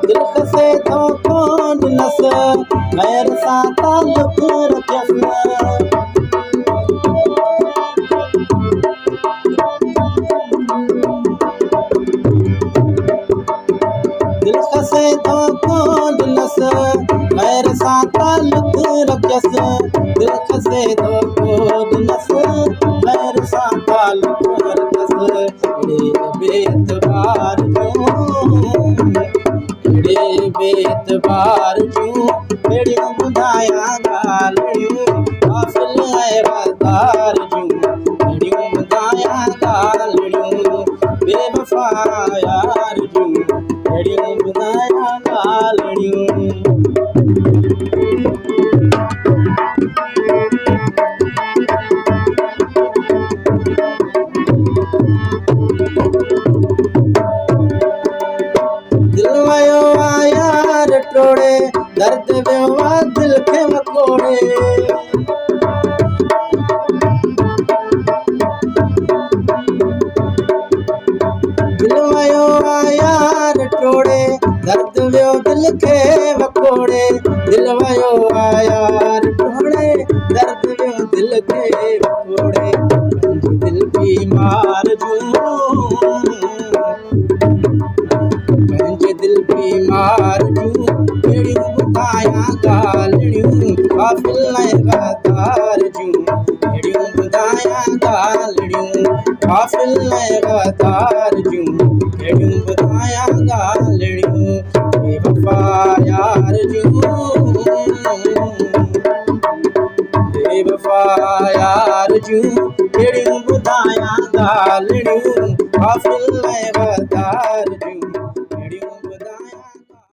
दिल खसे तो कौन नस गैर सा ताल्लुक रखियस दिल खसे तो कौन नस गैर सा ताल्लुक रखियस दिल खसे तो कौन नस गैर सा ताल्लुक रखियस बेतबार बेतबार जूं अहिड़ियूं ॿुधायां ॻाल्हियूं हासिल ऐं वफ़ादार जूं अहिड़ियूं ॿुधायां ॻाल्हियूं बेवफ़ा यार जूं अहिड़ियूं ॿुधायां ॻाल्हियूं दिल वयो आहे यार टोड़े दर्द वियो आहे दिल खे मकोड़े दिल वयो आहे यार टोड़े दर्द वियो दिल खे मकोड़े दिल वयो आहे यार टोड़े दर्द वियो दिल खे मकोड़े दिल बीमार जूं दिल बीमार जूं अहिड़ियूं ॿुधायां ॻाल्हियूं हासिल ऐं वफ़ादार जूं अहिड़ियूं ॿुधायां ॻाल्हियूं हासिल ऐं वफ़ादार जूं अहिड़ियूं ॿुधायां ॻाल्हियूं बेवफ़ा यार जूं बेवफ़ा यार जूं अहिड़ियूं ॿुधायां ॻाल्हियूं हासिल ऐं